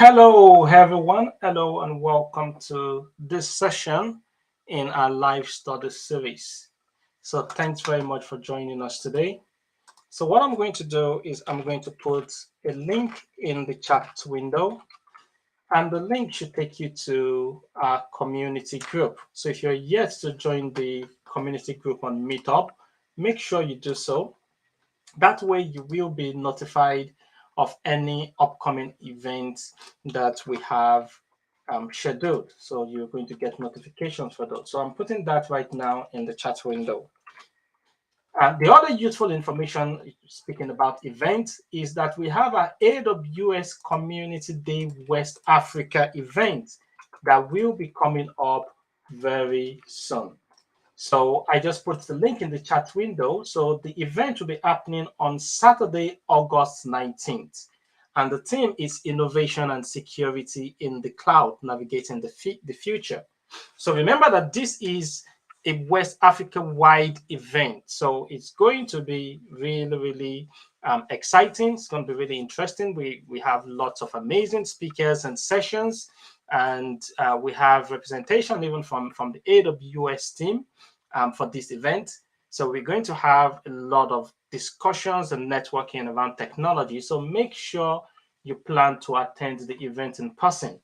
Hello, everyone. Hello, and welcome to this session in our live study series. So, thanks very much for joining us today. So, what I'm going to do is I'm going to put a link in the chat window, and the link should take you to our community group. So, if you're yet to join the community group on Meetup, make sure you do so. That way, you will be notified of any upcoming events that we have scheduled. So you're going to get notifications for those. So I'm putting that right now in the chat window. The other useful information, speaking about events, is that we have our AWS Community Day West Africa event that will be coming up very soon. So I just put the link in the chat window. So the event will be happening on Saturday, August 19th. And the theme is innovation and security in the cloud, navigating the future. So remember that this is a West Africa wide event. So it's going to be really, really exciting. It's going to be really interesting. We have lots of amazing speakers and sessions, and we have representation even from the AWS team for this event. So we're going to have a lot of discussions and networking around technology. So make sure you plan to attend the event in person.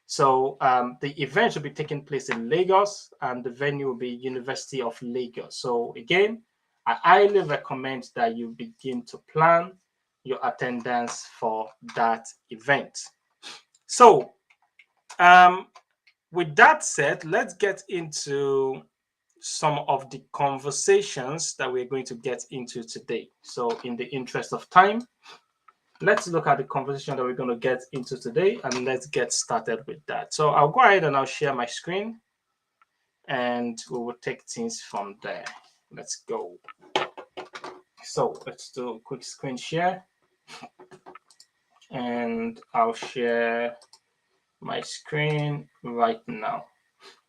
So the event will be taking place in Lagos, and the venue will be University of Lagos. So again, I highly recommend that you begin to plan your attendance for that event. So with that said, let's get into some of the conversations that we're going to get into today. So in the interest of time, let's look at the conversation that we're going to get into today, and let's get started with that. So I'll go ahead and I'll share my screen, and we will take things from there. Let's go. So let's do a quick screen share, and I'll share my screen right now.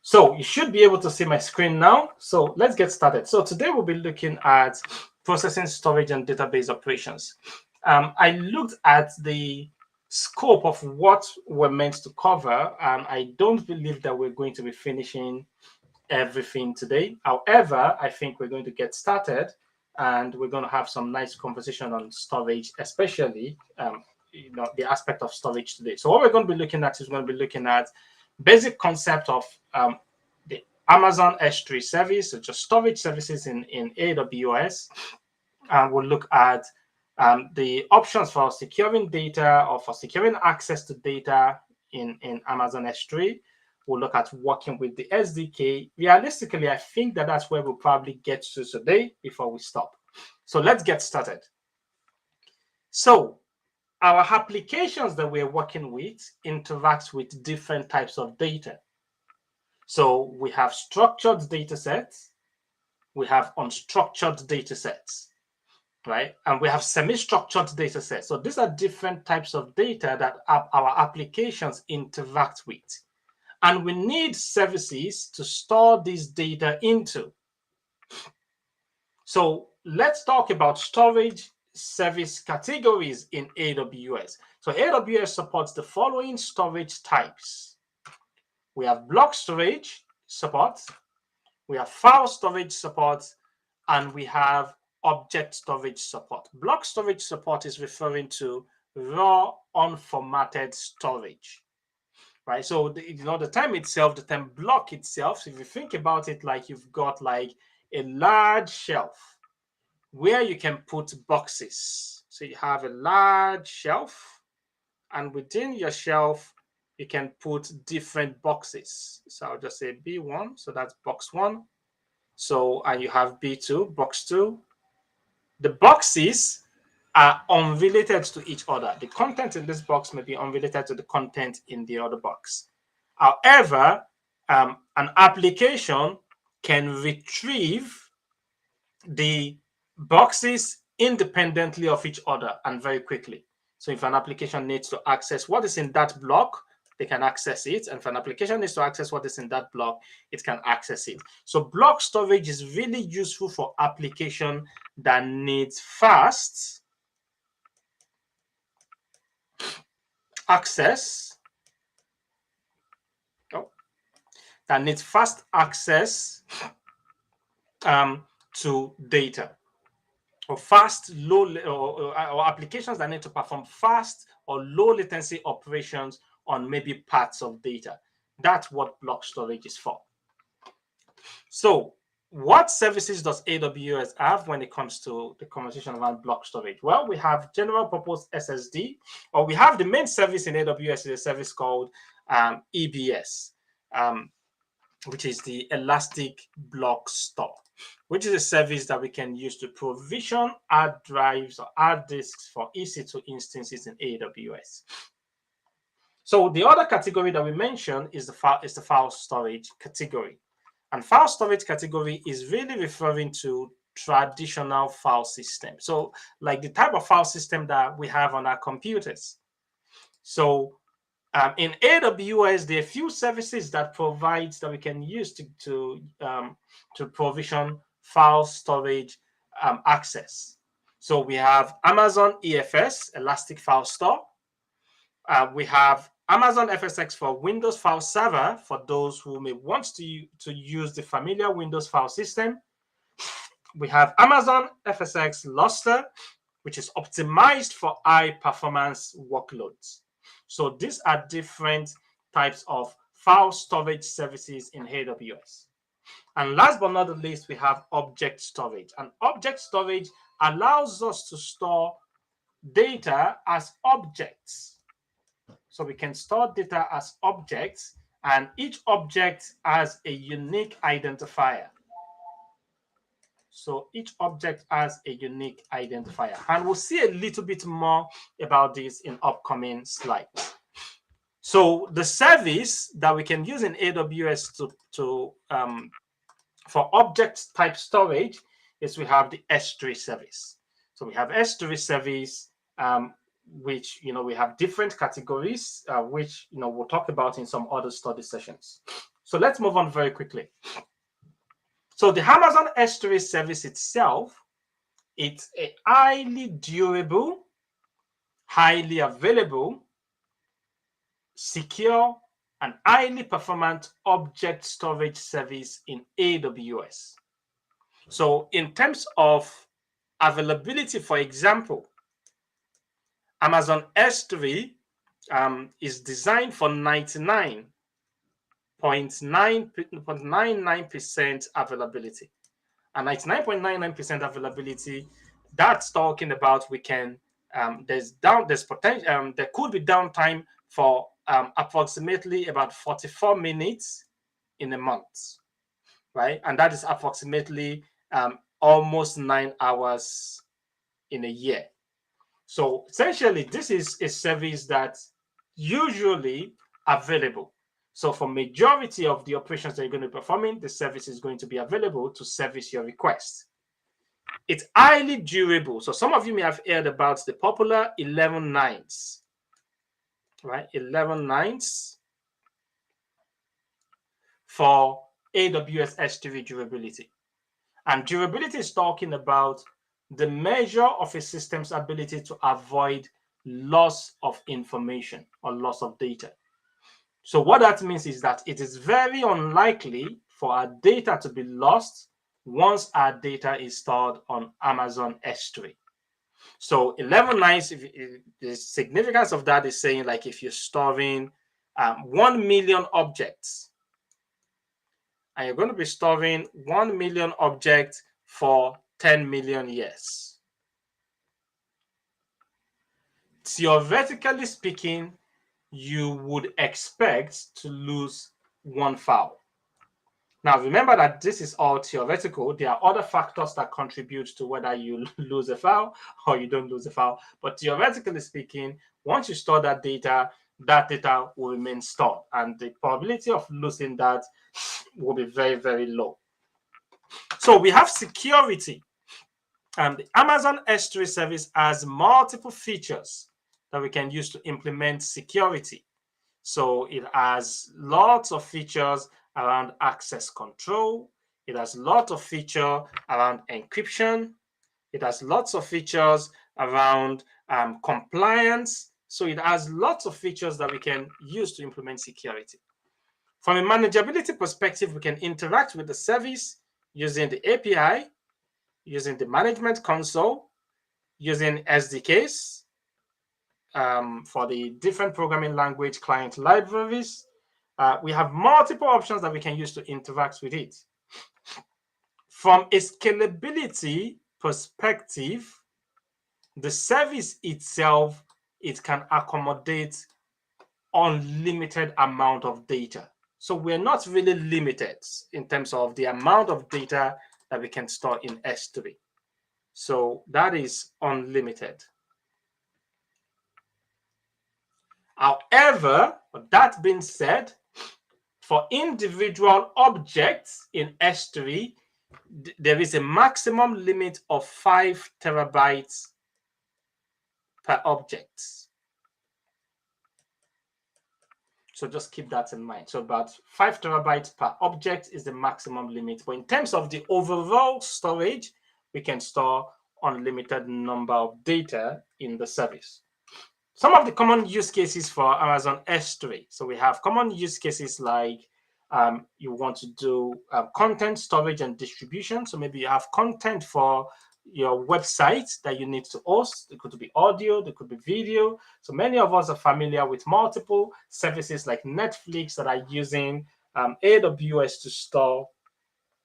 So you should be able to see my screen now. So let's get started. So today we'll be looking at processing, storage, and database operations. I looked at the scope of what we're meant to cover, and I don't believe that we're going to be finishing everything today. However, I think we're going to get started, and we're going to have some nice conversation on storage, especially the aspect of storage today. So what we're going to be looking at is we're going to be looking at basic concept of the Amazon S3 service, so just storage services in AWS. And we'll look at the options for securing data or for securing access to data in Amazon S3. We'll look at working with the SDK. Realistically, I think that that's where we'll probably get to today before we stop. So let's get started. So our applications that we're working with interact with different types of data. So we have structured data sets, we have unstructured data sets, right? And we have semi-structured data sets. So these are different types of data that our applications interact with. And we need services to store this data into. So let's talk about storage service categories in AWS. So AWS supports the following storage types. We have block storage support, we have file storage support, and we have object storage support. Block storage support is referring to raw, unformatted storage, right? So the term itself, the term block itself, if you think about it, like you've got like a large shelf where you can put boxes. So you have a large shelf, and within your shelf, you can put different boxes. So I'll just say B1, so that's box one. So, and you have B2, box two. The boxes are unrelated to each other. The content in this box may be unrelated to the content in the other box. However, an application can retrieve the boxes independently of each other and very quickly. So if an application needs to access what is in that block, they can access it. And if an application needs to access what is in that block, it can access it. So block storage is really useful for application that needs fast access, to data, or fast, low, or applications that need to perform fast or low latency operations on maybe parts of data. That's what block storage is for. So, what services does AWS have when it comes to the conversation around block storage? Well, we have general purpose SSD, or we have the main service in AWS is a service called EBS, which is the Elastic Block Store, which is a service that we can use to provision hard drives or hard disks for EC2 instances in AWS. So the other category that we mentioned is the file storage category. And file storage category is really referring to traditional file system. So like the type of file system that we have on our computers. So in AWS, there are a few services that we can use to provision file storage access. So we have Amazon EFS, Elastic File Store. We have Amazon FSx for Windows File Server for those who may want to use the familiar Windows file system. We have Amazon FSx Lustre, which is optimized for high performance workloads. So these are different types of file storage services in AWS. And last but not the least, we have object storage. And object storage allows us to store data as objects. So we can store data as objects, and each object has a unique identifier. So each object has a unique identifier. And we'll see a little bit more about this in upcoming slides. So the service that we can use in AWS for object type storage is we have the S3 service. So we have S3 service, which we have different categories, which we'll talk about in some other study sessions. So let's move on very quickly. So the Amazon S3 service itself, it's a highly durable, highly available, secure, and highly performant object storage service in AWS. So in terms of availability, for example, Amazon S3 is designed for 99.99% availability. And 99.99% availability, that's talking about we can there's potential there could be downtime for approximately about 44 minutes in a month, right? And that is approximately almost 9 hours in a year. So essentially, this is a service that's usually available. So for majority of the operations that you're going to be performing, the service is going to be available to service your request. It's highly durable. So some of you may have heard about the popular 11 nines, right? 11 nines for AWS S3 durability. And durability is talking about the measure of a system's ability to avoid loss of information or loss of data. So what that means is that it is very unlikely for our data to be lost once our data is stored on Amazon S3. So 11 nines, the significance of that is saying like if you're storing 1 million objects, and you're going to be storing 1 million objects for 10 million years. Theoretically speaking, you would expect to lose one file. Now, remember that this is all theoretical. There are other factors that contribute to whether you lose a file or you don't lose a file. But theoretically speaking, once you store that data will remain stored. And the probability of losing that will be very, very low. So we have security. The Amazon S3 service has multiple features that we can use to implement security. So it has lots of features around access control. It has lots of features around encryption. It has lots of features around compliance. So it has lots of features that we can use to implement security. From a manageability perspective, we can interact with the service using the API, using the management console, using SDKs for the different programming language client libraries. We have multiple options that we can use to interact with it. From a scalability perspective, the service itself, it can accommodate unlimited amount of data. So we're not really limited in terms of the amount of data that we can store in S3. So that is unlimited. However, that being said, for individual objects in S3, there is a maximum limit of 5 terabytes per object. So just keep that in mind. So about 5 terabytes per object is the maximum limit. But in terms of the overall storage, we can store unlimited number of data in the service. Some of the common use cases for Amazon S3. So we have common use cases like you want to do content storage and distribution. So maybe you have content for your website that you need to host. It could be audio, it could be video. So many of us are familiar with multiple services like Netflix that are using AWS to store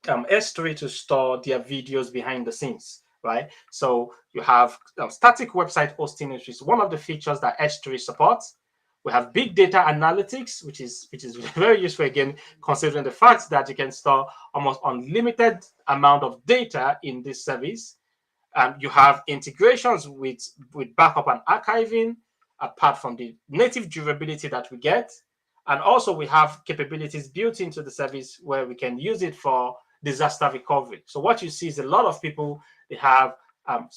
S3 to store their videos behind the scenes, right? So you have static website hosting, which is one of the features that S3 supports. We have big data analytics, which is very useful again, considering the fact that you can store almost unlimited amount of data in this service. You have integrations with backup and archiving, apart from the native durability that we get. And also we have capabilities built into the service where we can use it for disaster recovery. So what you see is a lot of people, they have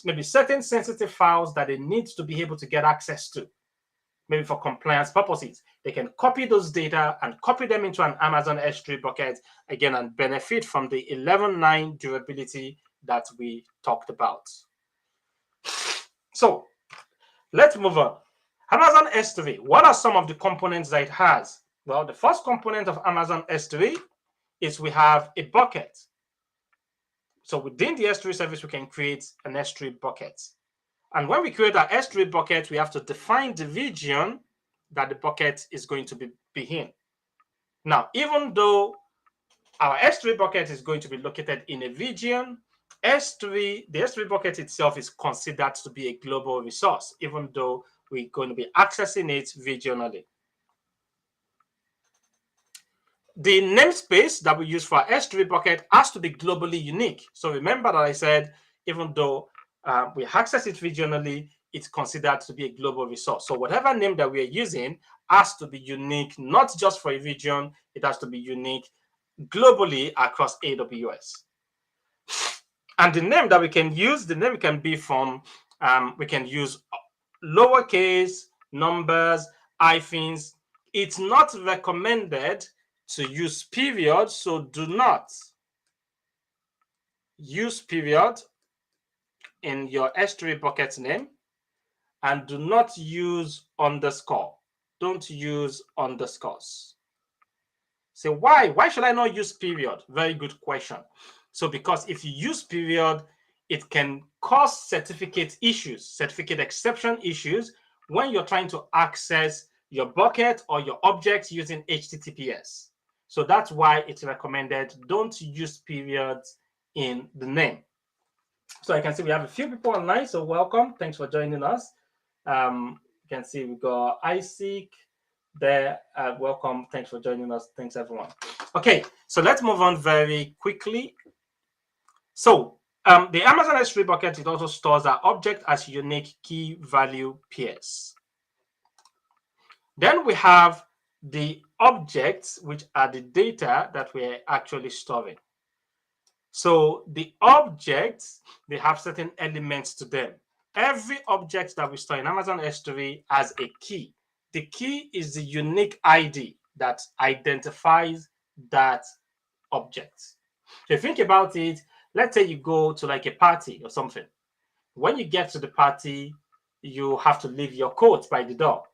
maybe certain sensitive files that they need to be able to get access to, maybe for compliance purposes. They can copy those data and copy them into an Amazon S3 bucket, again, and benefit from the 11.9 durability that we talked about. So let's move on. Amazon S3, what are some of the components that it has? Well, the first component of Amazon S3 is we have a bucket. So within the S3 service, we can create an S3 bucket. And when we create our S3 bucket, we have to define the region that the bucket is going to be in. Now, even though our S3 bucket is going to be located in a region, the S3 bucket itself is considered to be a global resource, even though we're going to be accessing it regionally. The namespace that we use for our S3 bucket has to be globally unique. So remember that I said, even though we access it regionally, it's considered to be a global resource. So whatever name that we are using has to be unique, not just for a region, it has to be unique globally across AWS. And the name that we can use, the name can be from, we can use lowercase, numbers, hyphens. It's not recommended to use period, so do not use period in your S3 bucket name, and do not use underscore. Don't use underscores. So why? Why should I not use period? Very good question. So because if you use period, it can cause certificate issues, certificate exception issues when you're trying to access your bucket or your objects using HTTPS. So that's why it's recommended don't use periods in the name. So I can see we have a few people online, so welcome. Thanks for joining us. You can see we got Isaac there. Welcome. Thanks for joining us. Thanks, everyone. Okay, so let's move on very quickly. So the Amazon S3 bucket, it also stores our object as unique key value pairs. Then we have the objects, which are the data that we're actually storing. So the objects, they have certain elements to them. Every object that we store in Amazon S3 has a key. The key is the unique ID that identifies that object. So if you think about it, let's say you go to like a party or something. When you get to the party, you have to leave your coat by the door.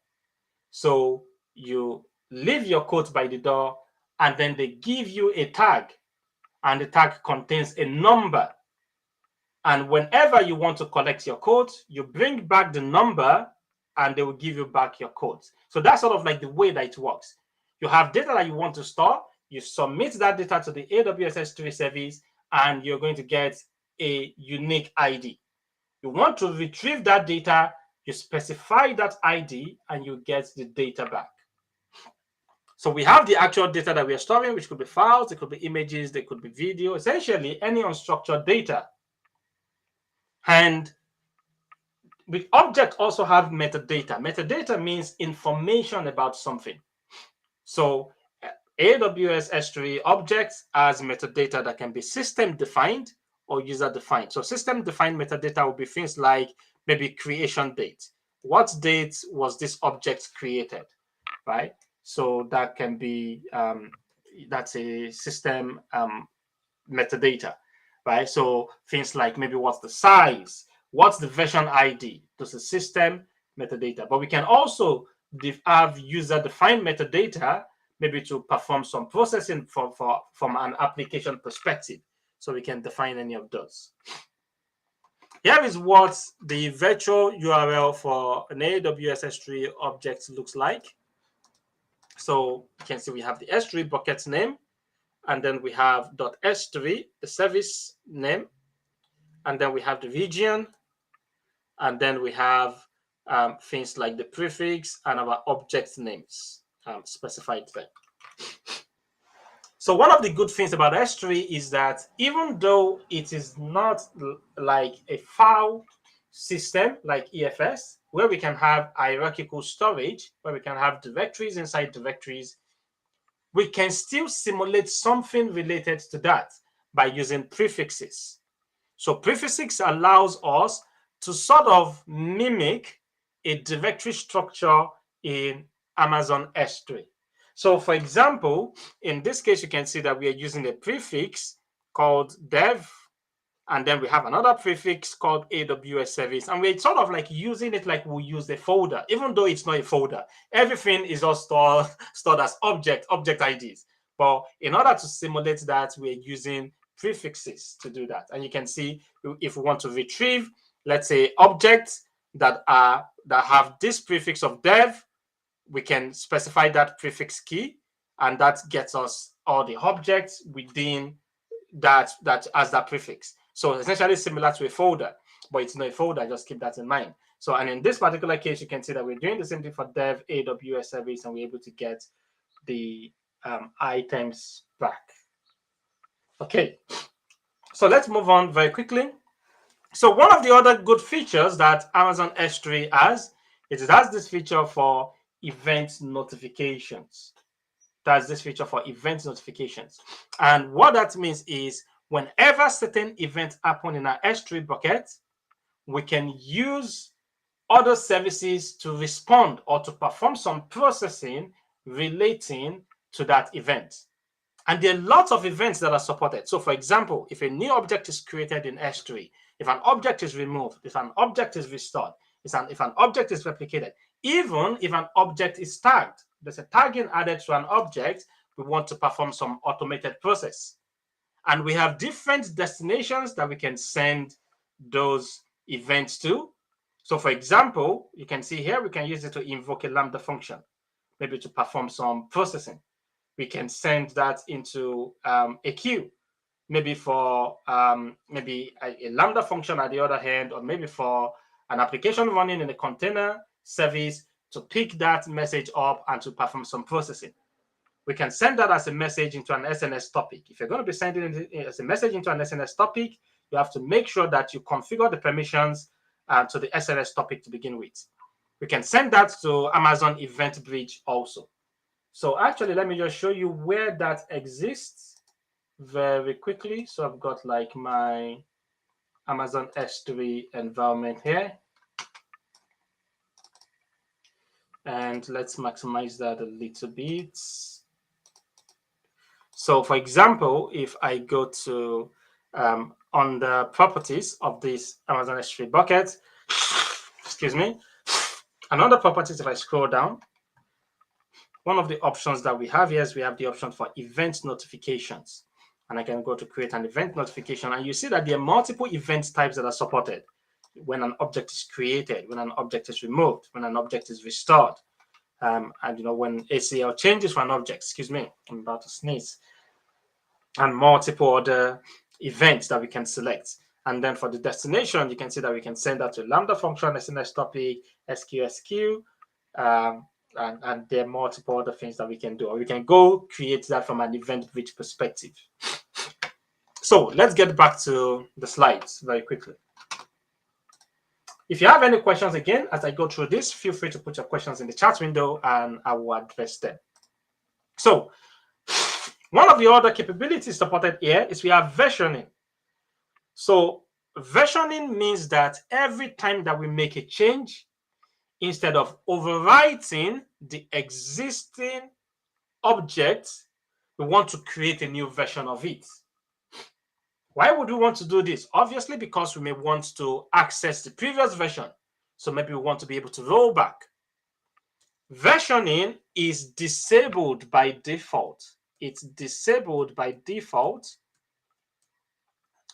So you leave your coat by the door, and then they give you a tag, and the tag contains a number. And whenever you want to collect your coat, you bring back the number and they will give you back your coat. So that's sort of like the way that it works. You have data that you want to store, you submit that data to the AWS S3 service, and you're going to get a unique ID. You want to retrieve that data, you specify that ID, and you get the data back. So we have the actual data that we are storing, which could be files, it could be images, they could be video, essentially any unstructured data. And the object also have metadata. Metadata means information about something. So AWS S3 objects has metadata that can be system defined or user defined. So system defined metadata will be things like maybe creation date. What date was this object created, right? So that can be, that's a system metadata, right? So things like maybe what's the size, what's the version ID, those are system metadata. But we can also have user-defined metadata, maybe to perform some processing from an application perspective. So we can define any of those. Here is what the virtual URL for an AWS S3 object looks like. So you can see we have the S3 bucket name, and then we have .s3, the service name, and then we have the region, and then we have things like the prefix and our object names specified there. So one of the good things about S3 is that even though it is not like a file system like EFS, where we can have hierarchical storage, where we can have directories inside directories, we can still simulate something related to that by using prefixes. So prefixes allows us to sort of mimic a directory structure in Amazon S3. So for example, in this case, you can see that we are using a prefix called dev, and then we have another prefix called AWS service, and we're sort of like using it like we use a folder, even though it's not a folder. Everything is all stored as object IDs. But in order to simulate that, we're using prefixes to do that. And you can see if we want to retrieve, let's say, objects that have this prefix of dev, we can specify that prefix key, and that gets us all the objects within that as that prefix. So essentially similar to a folder, but it's not a folder. Just keep that in mind. So, and in this particular case, you can see that we're doing the same thing for dev AWS service, and we're able to get the items back. Okay, so let's move on very quickly. So one of the other good features that Amazon S3 has is it has this feature for event notifications. That's this feature for event notifications. And what that means is whenever certain events happen in our S3 bucket, we can use other services to respond or to perform some processing relating to that event. And there are lots of events that are supported. So for example, if a new object is created in S3, if an object is removed, if an object is restored, if an object is replicated, even if an object is tagged, there's a tagging added to an object, we want to perform some automated process. And we have different destinations that we can send those events to. So for example, you can see here, we can use it to invoke a Lambda function, maybe to perform some processing. We can send that into a queue, maybe for maybe a Lambda function at the other hand, or maybe for an application running in a container service to pick that message up and to perform some processing. We can send that as a message into an SNS topic. If you're going to be sending it as a message into an SNS topic, you have to make sure that you configure the permissions to the SNS topic to begin with. We can send that to Amazon Event Bridge also. So actually, let me just show you where that exists very quickly. So I've got like my Amazon S3 environment here. And let's maximize that a little bit. So for example, if I go to on the properties of this Amazon S3 bucket, excuse me, Another property, if I scroll down, one of the options that we have here is we have the option for event notifications. And I can go to create an event notification, and you see that there are multiple event types that are supported. When an object is created, when an object is removed, when an object is restored, and when ACL changes for an object. Excuse me, I'm about to sneeze. And multiple other events that we can select. And then for the destination, you can see that we can send that to Lambda function, SNS topic, SQSQ, and there are multiple other things that we can do. Or we can go create that from an event-rich perspective. So let's get back to the slides very quickly. If you have any questions again, as I go through this, feel free to put your questions in the chat window and I will address them. So one of the other capabilities supported here is we have versioning. So versioning means that every time that we make a change, instead of overwriting the existing object, we want to create a new version of it. Why would we want to do this? Obviously, because we may want to access the previous version. So maybe we want to be able to roll back. Versioning is disabled by default. It's disabled by default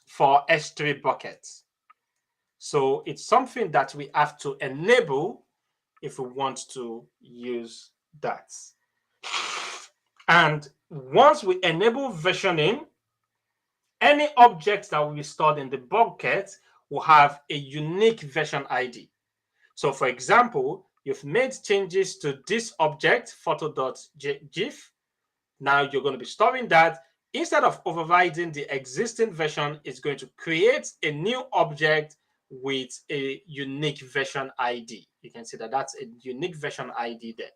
for S3 buckets. So it's something that we have to enable if we want to use that. And once we enable versioning, any object that will be stored in the bucket will have a unique version ID. So for example, you've made changes to this object, photo.gif. Now you're going to be storing that. Instead of overriding the existing version, it's going to create a new object with a unique version ID. You can see that that's a unique version ID there.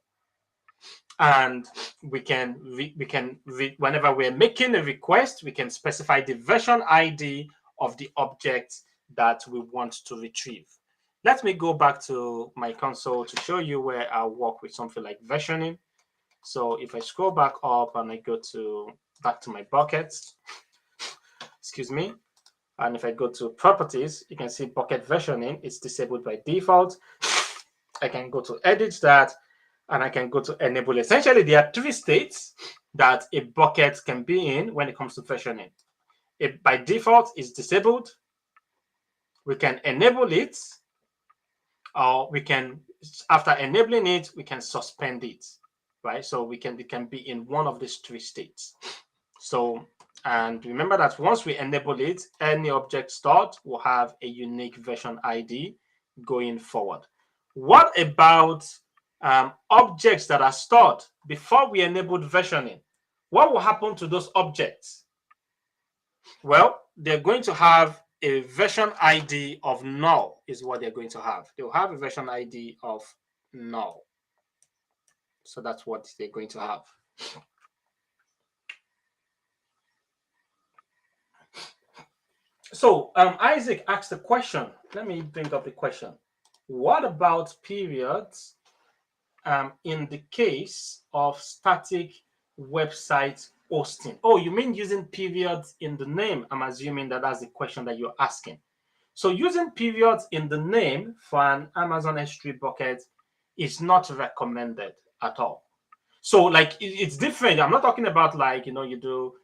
And we can whenever we're making a request, we can specify the version ID of the object that we want to retrieve. Let me go back to my console to show you where I'll work with something like versioning. So if I scroll back up and I go back to my buckets, excuse me, and if I go to properties, you can see bucket versioning is disabled by default. I can go to edit that, and I can go to enable. Essentially, there are three states that a bucket can be in when it comes to versioning. It by default is disabled. We can enable it, or we can, after enabling it, we can suspend it, right? So it can be in one of these three states. So, and remember that once we enable it, any object stored will have a unique version ID going forward. What about objects that are stored before we enabled versioning? What will happen to those objects? Well, they're going to have a version ID of null is what they're going to have. They'll have a version ID of null. So that's what they're going to have. So Isaac asked a question. Let me bring up the question. What about periods in the case of static website hosting? Oh, you mean using periods in the name? I'm assuming that that's the question that you're asking. So using periods in the name for an Amazon S3 bucket is not recommended at all. So like it's different. I'm not talking about like, you do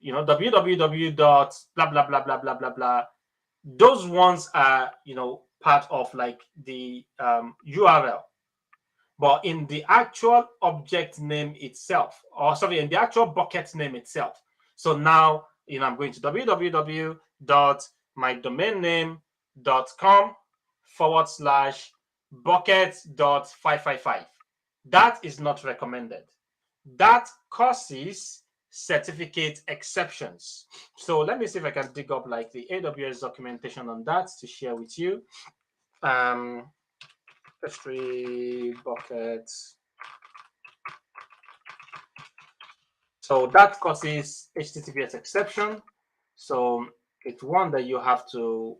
www dot blah blah blah blah blah blah blah. Those ones are part of like the URL. But in the actual object name itself, or sorry, in the actual bucket name itself. So now, I'm going to www.mydomainname.com/bucket.555. That is not recommended. That causes certificate exceptions. So let me see if I can dig up like the AWS documentation on that to share with you. S3 buckets. So that causes HTTPS exception. So it's one that you have to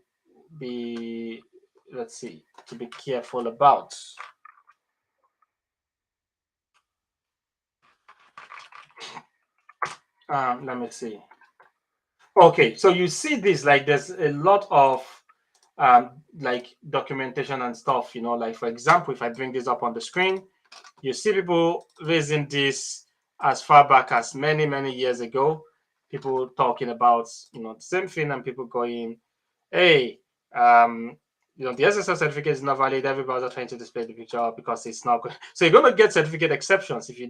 be, to be careful about. Let me see. Okay, so you see this, like there's a lot of like documentation and stuff. Like for example, if I bring this up on the screen, you see people raising this as far back as many, many years ago. People talking about the same thing, and people going, "Hey, the SSL certificate is not valid. Every browser trying to display the picture because it's not good." So you're going to get certificate exceptions if you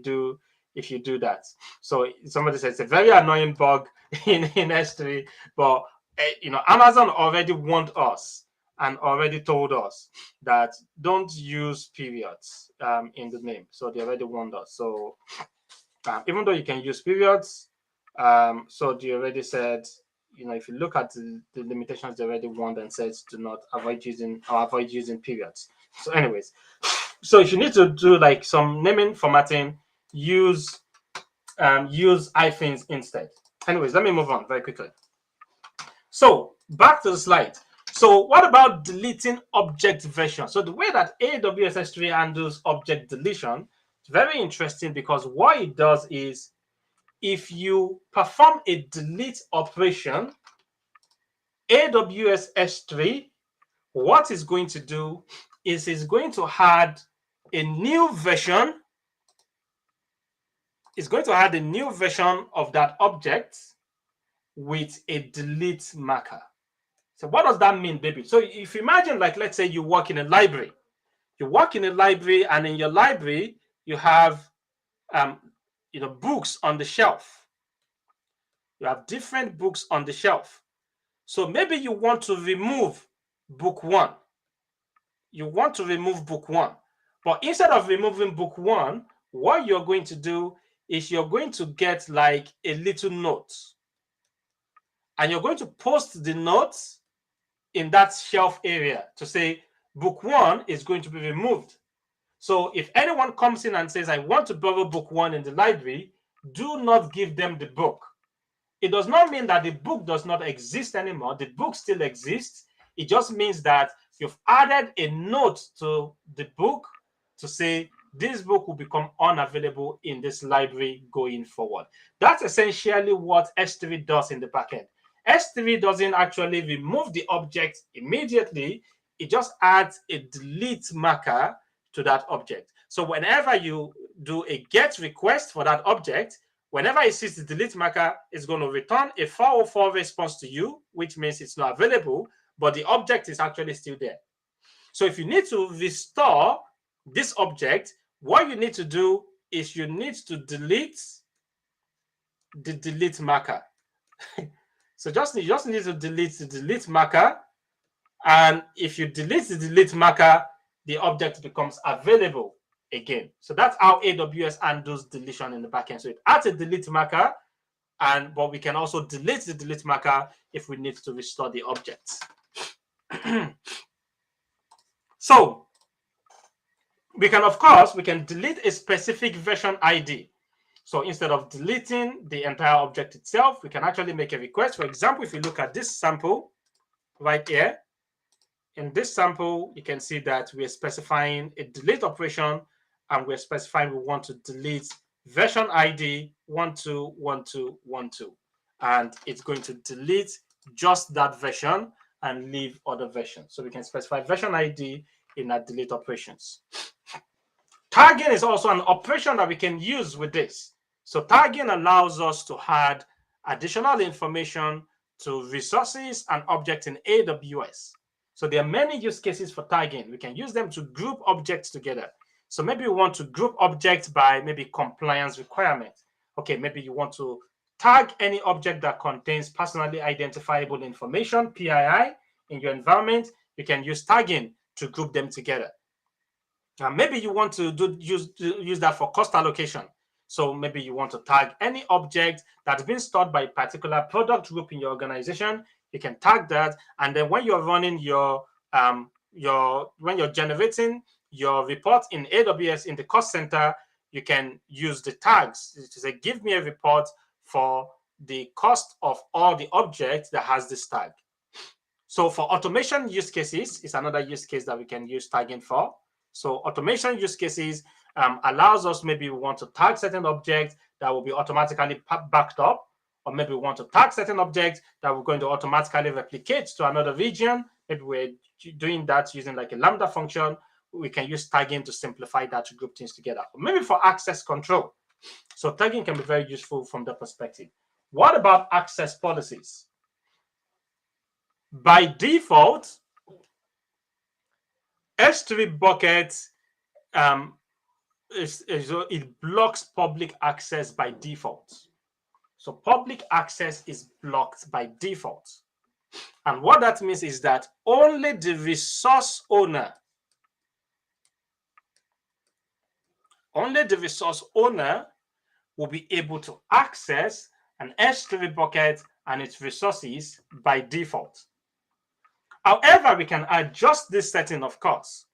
do that. So somebody says it's a very annoying bug in S3, but Amazon already warned us and already told us that don't use periods in the name. So they already warned us. So even though you can use periods, so they already said, if you look at the limitations, they already warned and said do not avoid using periods. So anyways, so if you need to do like some naming formatting, use hyphens instead. Anyways, let me move on very quickly. So back to the slide. So what about deleting object version? So the way that AWS S3 handles object deletion is very interesting, because what it does is, if you perform a delete operation, AWS S3, what it's going to do is it's going to add a new version. It's going to add a new version of that object with a delete marker. So what does that mean, baby? So if you imagine, like, let's say you work in a library. You work in a library, and in your library, you have books on the shelf. You have different books on the shelf. So maybe you want to remove book one. You want to remove book one. But instead of removing book one, what you're going to do is you're going to get like a little note. And you're going to post the notes in that shelf area to say book one is going to be removed. So if anyone comes in and says, I want to borrow book one in the library, do not give them the book. It does not mean that the book does not exist anymore. The book still exists. It just means that you've added a note to the book to say this book will become unavailable in this library going forward. That's essentially what S3 does in the backend. S3 doesn't actually remove the object immediately. It just adds a delete marker to that object. So whenever you do a GET request for that object, whenever it sees the delete marker, it's going to return a 404 response to you, which means it's not available, but the object is actually still there. So if you need to restore this object, what you need to do is you need to delete the delete marker. So you just need to delete the delete marker. And if you delete the delete marker, the object becomes available again. So that's how AWS handles deletion in the backend. So it adds a delete marker, but we can also delete the delete marker if we need to restore the object. So we can delete a specific version ID. So instead of deleting the entire object itself, we can actually make a request. For example, if you look at this sample right here, in this sample, you can see that we're specifying a delete operation, and we're specifying we want to delete version ID 121212. And it's going to delete just that version and leave other versions. So we can specify version ID in our delete operations. Tagging is also an operation that we can use with this. So tagging allows us to add additional information to resources and objects in AWS. So there are many use cases for tagging. We can use them to group objects together. So maybe we want to group objects by maybe compliance requirements. Okay, maybe you want to tag any object that contains personally identifiable information, PII, in your environment. You can use tagging to group them together. Maybe you want to use that for cost allocation. So maybe you want to tag any object that's been stored by a particular product group in your organization. You can tag that, and then when you're running when you're generating your report in AWS in the cost center, you can use the tags to say, give me a report for the cost of all the objects that has this tag. So for automation use cases, is another use case that we can use tagging for. So automation use cases allows us, maybe we want to tag certain objects that will be automatically backed up, or maybe we want to tag certain objects that we're going to automatically replicate to another region. If we're doing that using like a Lambda function, we can use tagging to simplify that to group things together. Maybe for access control. So tagging can be very useful from that perspective. What about access policies? By default, S3 bucket it blocks public access by default. So public access is blocked by default. And what that means is that only the resource owner, will be able to access an S3 bucket and its resources by default. However, we can adjust this setting, of course.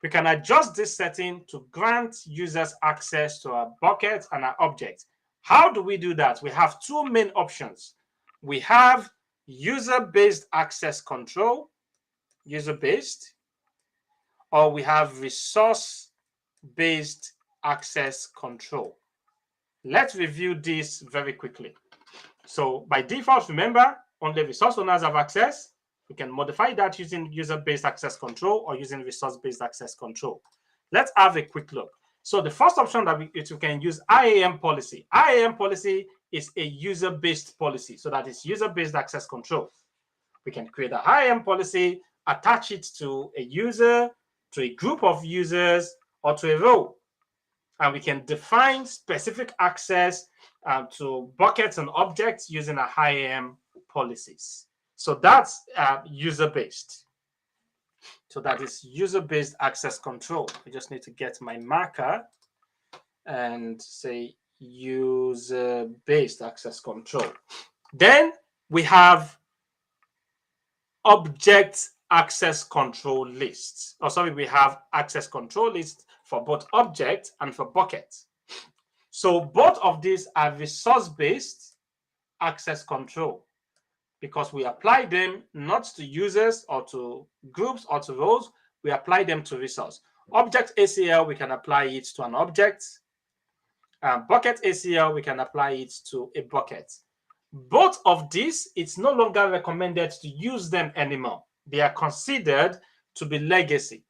We can adjust this setting to grant users access to our bucket and our object. How do we do that? We have two main options. We have user-based access control, user-based, or we have resource-based access control. Let's review this very quickly. So by default, remember, only resource owners have access. We can modify that using user-based access control or using resource-based access control. Let's have a quick look. So the first option that we can use IAM policy. IAM policy is a user-based policy, so that is user-based access control. We can create an IAM policy, attach it to a user, to a group of users, or to a role. And we can define specific access to buckets and objects using a IAM policies. So that's user-based. So that is user-based access control. I just need to get my marker and say user-based access control. Then we have object access control lists. We have access control lists for both object and for bucket. So both of these are resource-based access control, because we apply them not to users or to groups or to roles, we apply them to resource. Object ACL, we can apply it to an object. Bucket ACL, we can apply it to a bucket. Both of these, it's no longer recommended to use them anymore. They are considered to be legacy.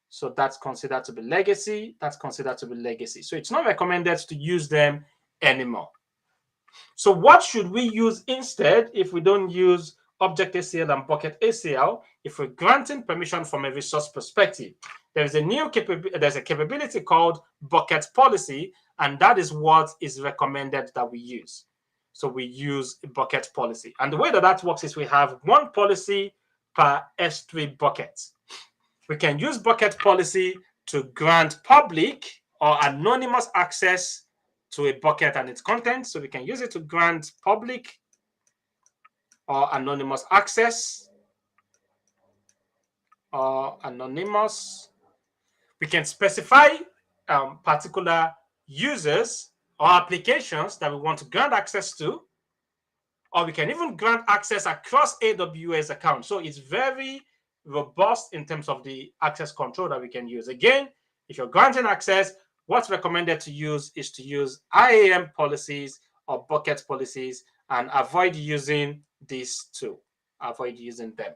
So that's considered to be legacy. That's considered to be legacy. So it's not recommended to use them anymore. So what should we use instead if we don't use object ACL and bucket ACL? If we're granting permission from a resource perspective, there's a capability called bucket policy, and that is what is recommended that we use. So we use a bucket policy. And the way that works is we have one policy per S3 bucket. We can use bucket policy to grant public or anonymous access to a bucket and its content. So we can use it to grant public or anonymous access or anonymous. We can specify particular users or applications that we want to grant access to, or we can even grant access across AWS accounts. So it's very robust in terms of the access control that we can use. Again, if you're granting access, what's recommended to use is to use IAM policies or bucket policies and avoid using these two. Avoid using them.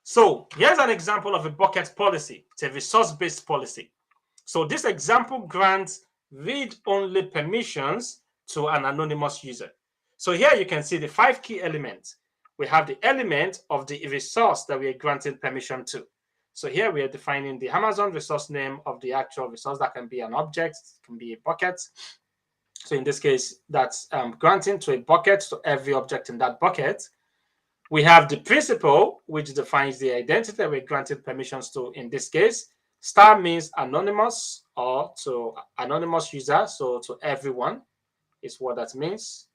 So here's an example of a bucket policy. It's a resource-based policy. So this example grants read-only permissions to an anonymous user. So here you can see the 5 key elements. We have the element of the resource that we are granting permission to. So here we are defining the Amazon resource name of the actual resource. That can be an object, can be a bucket. So in this case, that's granting to a bucket, to every object in that bucket. We have the principal, which defines the identity that we're granting permissions to. In this case, star means anonymous or to anonymous user, so to everyone is what that means.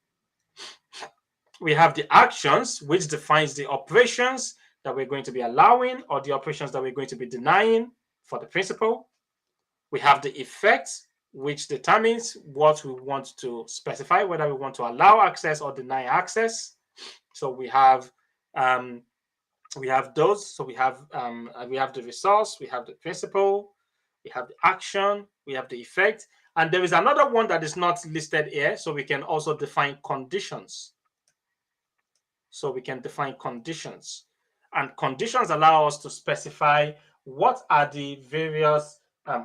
We have the actions, which defines the operations that we're going to be allowing or the operations that we're going to be denying for the principal. We have the effect, which determines what we want to specify, whether we want to allow access or deny access. So we have those. So we have the resource, we have the principal, we have the action, we have the effect, and there is another one that is not listed here. So we can also define conditions. So we can define conditions. And conditions allow us to specify what are the various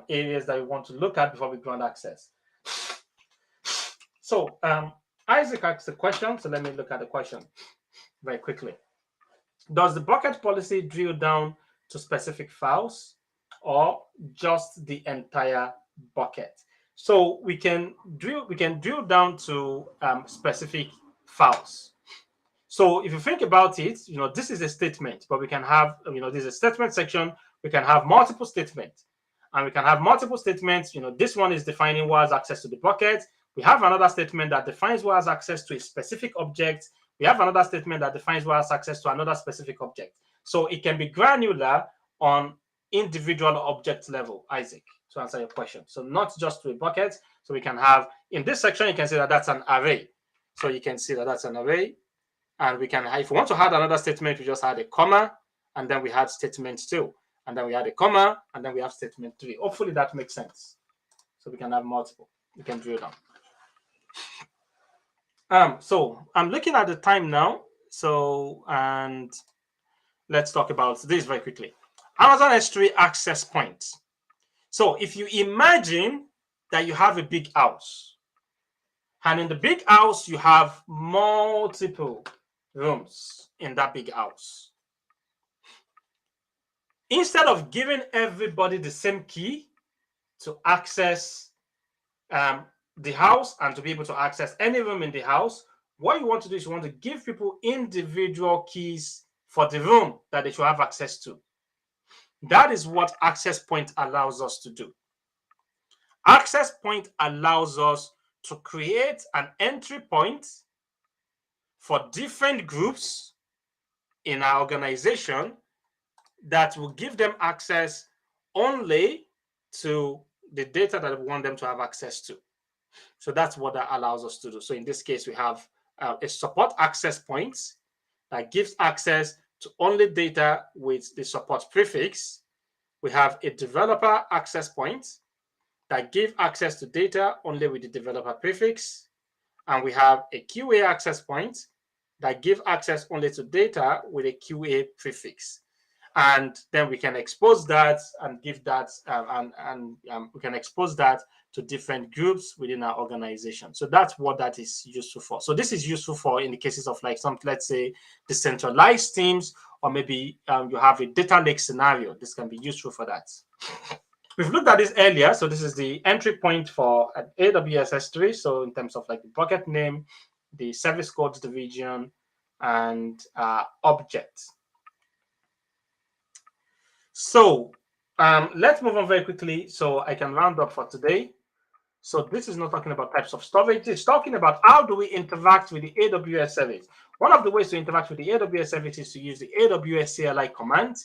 areas that we want to look at before we grant access. So Isaac asked the question, so let me look at the question very quickly. Does the bucket policy drill down to specific files or just the entire bucket? So we can drill down to specific files. So if you think about it, this is a statement, but we can have, this is a statement section. We can have multiple statements, and we can have multiple statements. This one is defining who has access to the bucket. We have another statement that defines who has access to a specific object. We have another statement that defines who has access to another specific object. So it can be granular on individual object level, Isaac, to answer your question. So not just to a bucket. So we can have, in this section, you can see that that's an array. So you can see that that's an array. And we can, if we want to add another statement, we just add a comma, and then we had statement 2. And then we add a comma, and then we have statement 3. Hopefully that makes sense. So we can have multiple. We can drill down. So I'm looking at the time now. So, and let's talk about this very quickly. Amazon S3 access points. So if you imagine that you have a big house, and in the big house, you have multiple rooms in that big house. Instead of giving everybody the same key to access the house and to be able to access any room in the house, what you want to do is you want to give people individual keys for the room that they should have access to. That is what access point allows us to do. Access point allows us to create an entry point for different groups in our organization that will give them access only to the data that we want them to have access to. So that's what that allows us to do. So in this case, we have a support access point that gives access to only data with the support prefix. We have a developer access point that gives access to data only with the developer prefix. And we have a QA access point that gives access only to data with a QA prefix. And then we can expose that and give that, we can expose that to different groups within our organization. So that's what that is useful for. So this is useful for in the cases of like some, let's say, decentralized teams, or maybe you have a data lake scenario. This can be useful for that. We've looked at this earlier. So this is the entry point for an AWS S3. So in terms of like the bucket name, the service codes division, and object. So let's move on very quickly so I can round up for today. So this is not talking about types of storage. It's talking about how do we interact with the AWS service. One of the ways to interact with the AWS service is to use the AWS CLI command.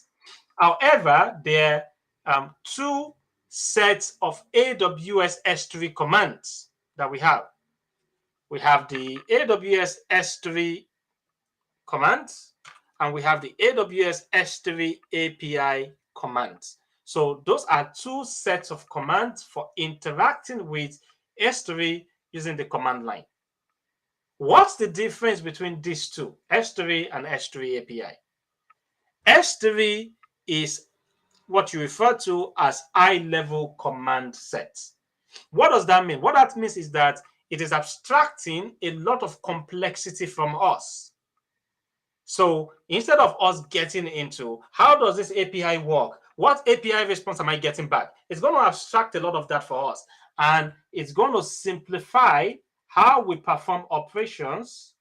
However, there are two sets of AWS S3 commands that we have. We have the AWS S3 commands, and we have the AWS S3 API commands. So those are two sets of commands for interacting with S3 using the command line. What's the difference between these two, S3 and S3 API? S3 is what you refer to as high-level command sets. What does that mean? What that means is that it is abstracting a lot of complexity from us. So instead of us getting into how does this API work, what API response am I getting back, it's going to abstract a lot of that for us. And it's going to simplify how we perform operations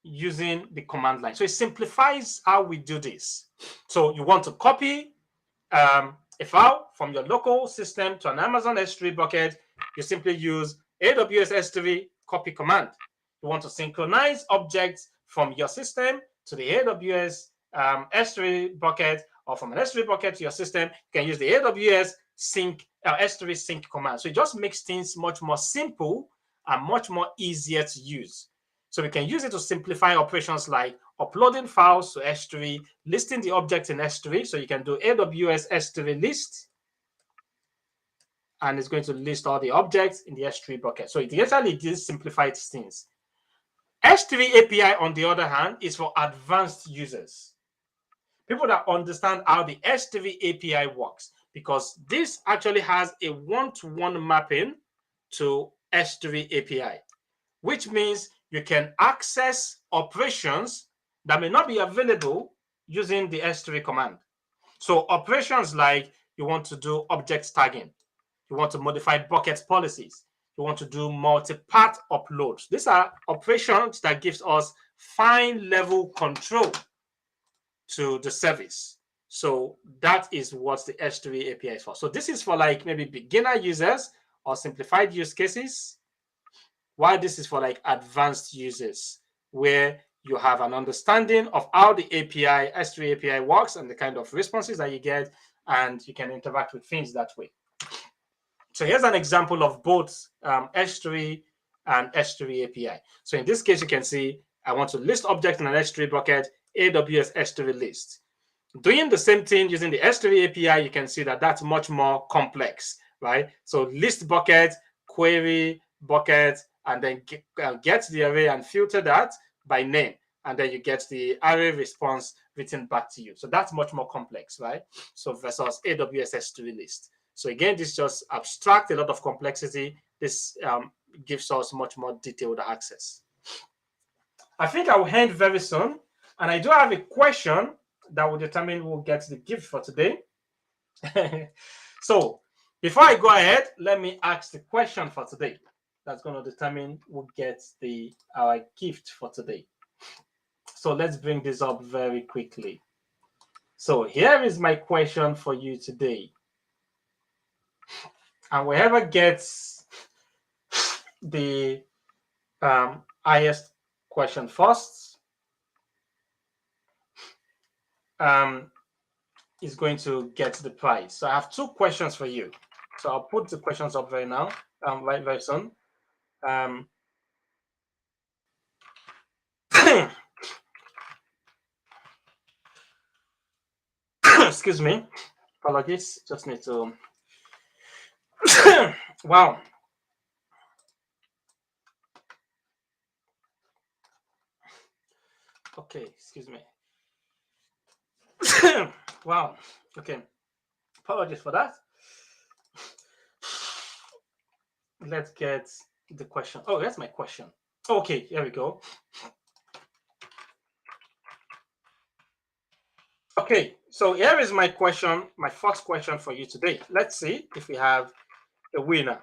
using the command line. So it simplifies how we do this. So you want to copy a file from your local system to an Amazon S3 bucket, you simply use AWS S3 copy command. You want to synchronize objects from your system to the AWS S3 bucket, or from an S3 bucket to your system, you can use the AWS sync S3 sync command. So it just makes things much more simple and much more easier to use. So we can use it to simplify operations like uploading files to S3, listing the objects in S3. So you can do AWS S3 list, and it's going to list all the objects in the S3 bucket. So it actually simplifies things. S3 API, on the other hand, is for advanced users, people that understand how the S3 API works, because this actually has a one-to-one mapping to S3 API, which means you can access operations that may not be available using the S3 command. So operations like you want to do object tagging, you want to modify bucket policies, you want to do multi-path uploads. These are operations that gives us fine level control to the service. So that is what the S3 API is for. So this is for like maybe beginner users or simplified use cases, while this is for like advanced users where you have an understanding of how the API, S3 API works and the kind of responses that you get, and you can interact with things that way. So here's an example of both S3 and S3 API. So in this case, you can see I want to list object in an S3 bucket, AWS S3 list. Doing the same thing using the S3 API, you can see that that's much more complex, right? So list bucket, query bucket, and then get the array and filter that by name. And then you get the array response written back to you. So that's much more complex, right? So versus AWS S3 list. So again, this just abstract a lot of complexity. This gives us much more detailed access. I think I will end very soon. And I do have a question that will determine who gets the gift for today. So before I go ahead, let me ask the question for today. That's going to determine who gets our gift for today. So let's bring this up very quickly. So here is my question for you today. And whoever gets the highest question first is going to get the prize. So I have two questions for you. So I'll put the questions up right now, very soon. Excuse me, apologies. Just need to. Wow. Okay, excuse me. Wow. Okay. Apologies for that. Let's get the question. Oh, that's my question. Okay, here we go. Okay, so here is my question, my first question for you today. Let's see if we have a winner.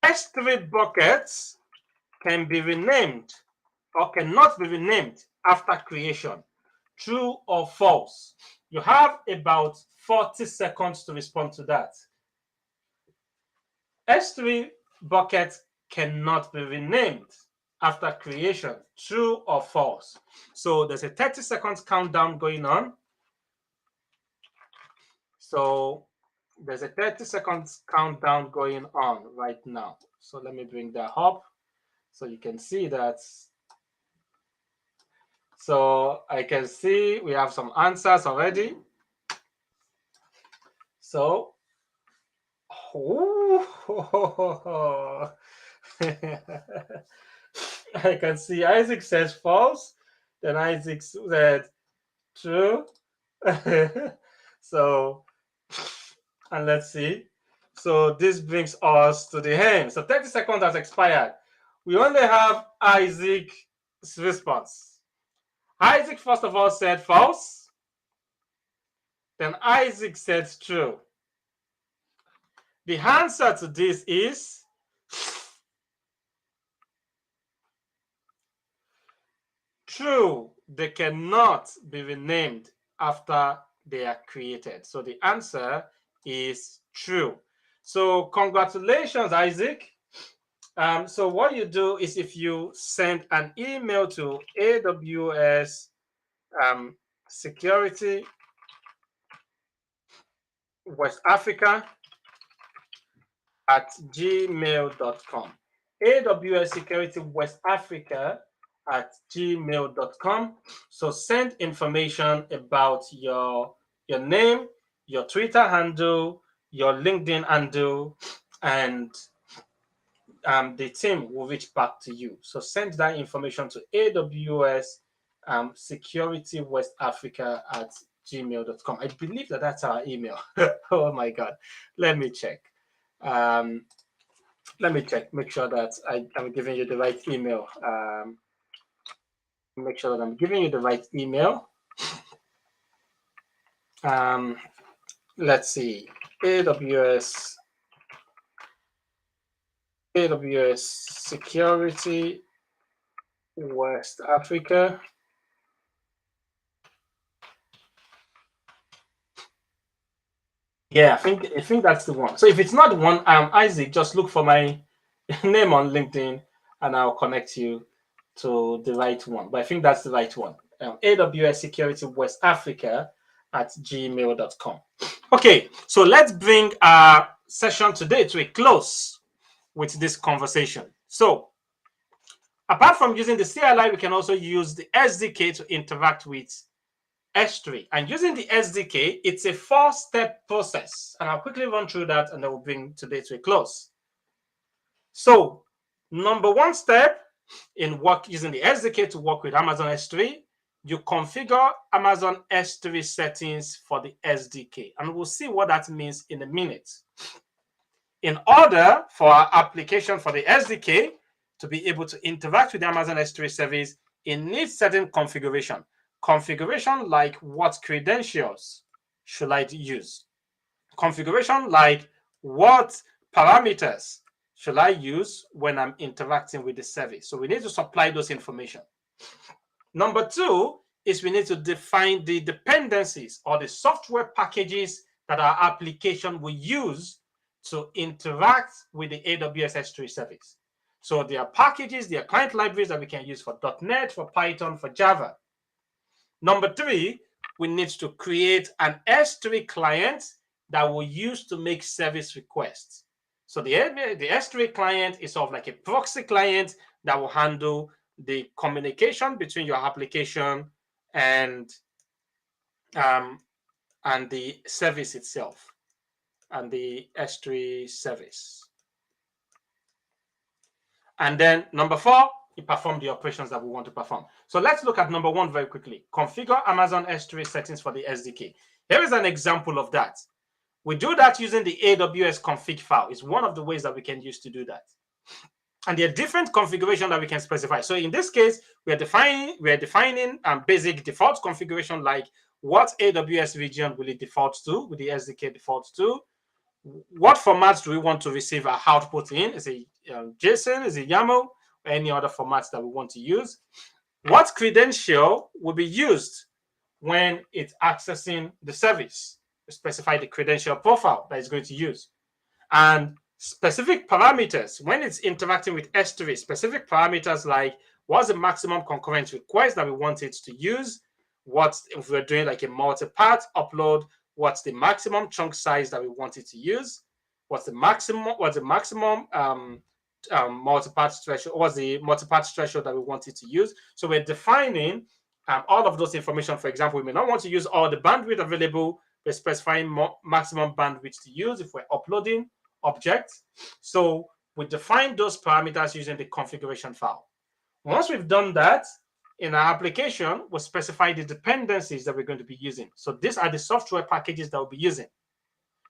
S3 buckets can be renamed or cannot be renamed after creation. True or false? You have about 40 seconds to respond to that. S3 buckets cannot be renamed after creation. True or false? So there's a 30 seconds countdown going on. So there's a 30 seconds countdown going on right now. So let me bring that up so you can see that. So I can see we have some answers already. So, I can see Isaac says false, then Isaac said true. So, and let's see. So this brings us to the end. So 30 seconds has expired. We only have Isaac's response. Isaac, first of all, said false. Then Isaac said true. The answer to this is true. They cannot be renamed after they are created. So the answer is true. So congratulations, Isaac. So what you do is if you send an email to AWS Security West Africa at gmail.com. AWS Security West Africa at gmail.com. So send information about your name, your Twitter handle, your LinkedIn handle, and the team will reach back to you. So send that information to AWS Security West Africa at gmail.com. I believe that that's our email. Oh my God. Let me check. Make sure that I'm giving you the right email. Make sure that I'm giving you the right email. Let's see. AWS Security West Africa. Yeah, I think that's the one. So if it's not the one, Isaac, just look for my name on LinkedIn and I'll connect you to the right one. But I think that's the right one. AWS Security West Africa at gmail.com. Okay, so let's bring our session today to a close with this conversation. So apart from using the CLI, we can also use the SDK to interact with S3. And using the SDK, it's a 4-step process. And I'll quickly run through that and then we'll bring today to a close. So number one step in using the SDK to work with Amazon S3, you configure Amazon S3 settings for the SDK. And we'll see what that means in a minute. In order for our application for the SDK to be able to interact with the Amazon S3 service, it needs certain configuration. Configuration like what credentials should I use? Configuration like what parameters should I use when I'm interacting with the service? So we need to supply those information. Number two is we need to define the dependencies or the software packages that our application will use to interact with the AWS S3 service. So there are packages, there are client libraries that we can use for .NET, for Python, for Java. Number three, we need to create an S3 client that we'll use to make service requests. So the S3 client is sort of like a proxy client that will handle the communication between your application and the service itself and the S3 service. And then number four, you perform the operations that we want to perform. So let's look at number one very quickly. Configure Amazon S3 settings for the SDK. Here is an example of that. We do that using the AWS config file. It's one of the ways that we can use to do that. And there are different configurations that we can specify. So in this case, we are defining basic default configuration like what AWS region will it default to, with the SDK default to. What formats do we want to receive our output in? Is it JSON? Is it YAML? Or any other formats that we want to use? What credential will be used when it's accessing the service? We specify the credential profile that it's going to use. And specific parameters, when it's interacting with S3, specific parameters like what's the maximum concurrent request that we want it to use? What if we're doing like a multi-path upload? What's the maximum chunk size that we want it to use? What's the maximum multi-path threshold? What's the multi-path threshold that we want it to use? So we're defining all of those information. For example, we may not want to use all the bandwidth available. We're specifying maximum bandwidth to use if we're uploading objects. So we define those parameters using the configuration file. Once we've done that, in our application, we'll specify the dependencies that we're going to be using. So these are the software packages that we'll be using.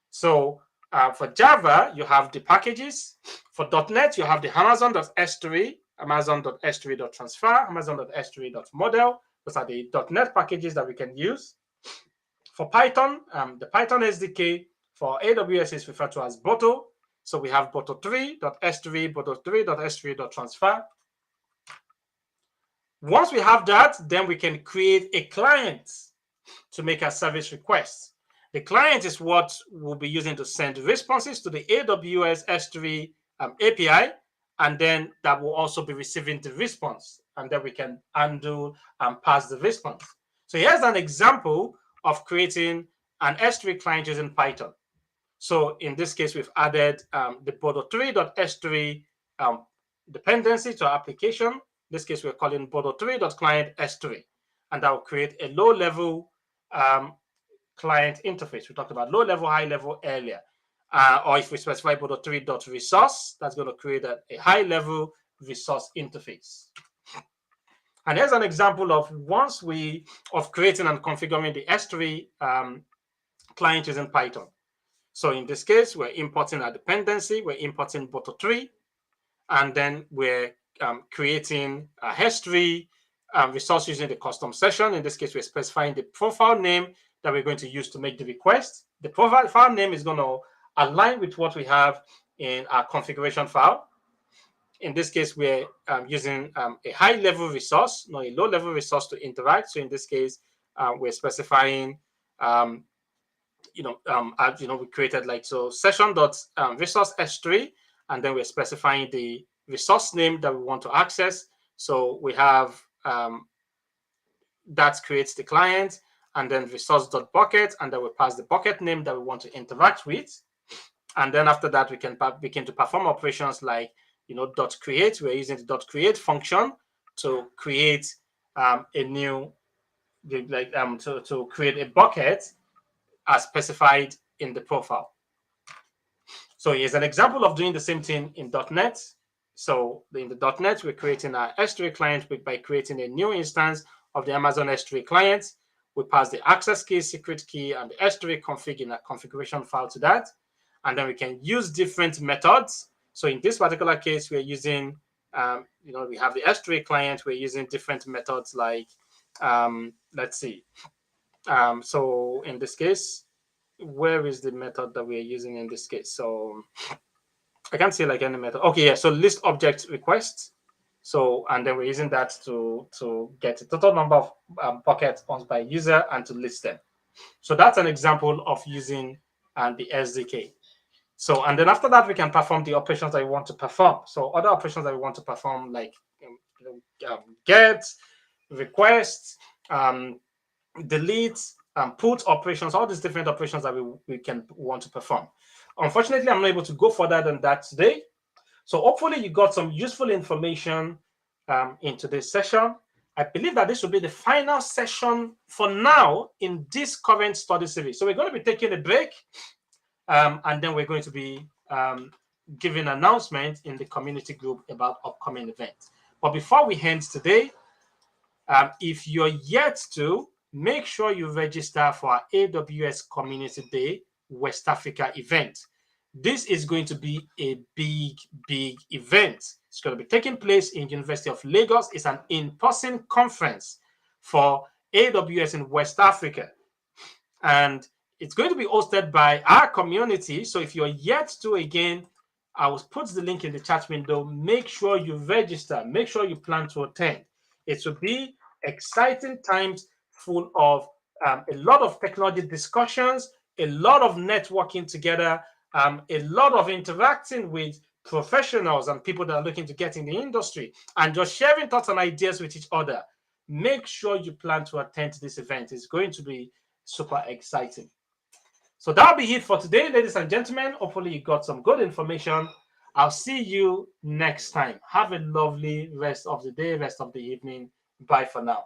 So for Java, you have the packages. For .NET, you have the Amazon.s3, Amazon.s3.transfer, Amazon.s3.model. Those are the .NET packages that we can use. For Python, the Python SDK for AWS is referred to as Boto. So we have Boto3.s3, Boto3.s3.transfer. Once we have that, then we can create a client to make our service requests. The client is what we'll be using to send responses to the AWS S3 API, and then that will also be receiving the response, and then we can undo and pass the response. So here's an example of creating an S3 client using Python. So in this case, we've added the Boto3.s3 dependency to our application. In this case, we're calling Boto3.client S3, and that will create a low-level client interface. We talked about low-level, high-level earlier. or if we specify boto3.resource, that's going to create a high-level resource interface. And here's an example of creating and configuring the S3 client using Python. So in this case, we're importing a dependency, we're importing boto3, and then we're creating a S3 resource using the custom session. In this case, we're specifying the profile name that we're going to use to make the request. The profile file name is going to align with what we have in our configuration file. In this case, we're using a high-level resource, not a low-level resource to interact. So in this case, we're specifying, we created session.resource S3, and then we're specifying the resource name that we want to access. So we have that creates the client, and then resource.bucket, and then we pass the bucket name that we want to interact with. And then after that, we can begin to perform operations like .create. We're using the .create function to create to create a bucket as specified in the profile. So here's an example of doing the same thing in .NET. So in the .NET, we're creating our S3 client by creating a new instance of the Amazon S3 client. We pass the access key, secret key, and the S3 config in a configuration file to that. And then we can use different methods. So in this particular case, we're using, we have the S3 client. We're using different methods like, let's see. So in this case, where is the method that we're using in this case? So I can't see like any method. Okay, yeah. So list object request. So, and then we're using that to get a total number of buckets owned by user and to list them. So that's an example of using the SDK. So, and then after that, we can perform the operations that we want to perform. So other operations that we want to perform, like get, request, delete, put operations, all these different operations that we want to perform. Unfortunately, I'm not able to go further than that today. So hopefully you got some useful information in today's session. I believe that this will be the final session for now in this current study series. So we're going to be taking a break, and then we're going to be giving announcements in the community group about upcoming events. But before we end today, if you're yet to, make sure you register for our AWS Community Day West Africa event. This is going to be a big, big event. It's going to be taking place in University of Lagos. It's an in-person conference for AWS in West Africa. And it's going to be hosted by our community. So if you're yet to, again, I will put the link in the chat window. Make sure you register. Make sure you plan to attend. It will be exciting times full of a lot of technology discussions, a lot of networking together, a lot of interacting with professionals and people that are looking to get in the industry, and just sharing thoughts and ideas with each other. Make sure you plan to attend this event. It's going to be super exciting. So that'll be it for today, ladies and gentlemen. Hopefully you got some good information. I'll see you next time. Have a lovely rest of the day, rest of the evening. Bye for now.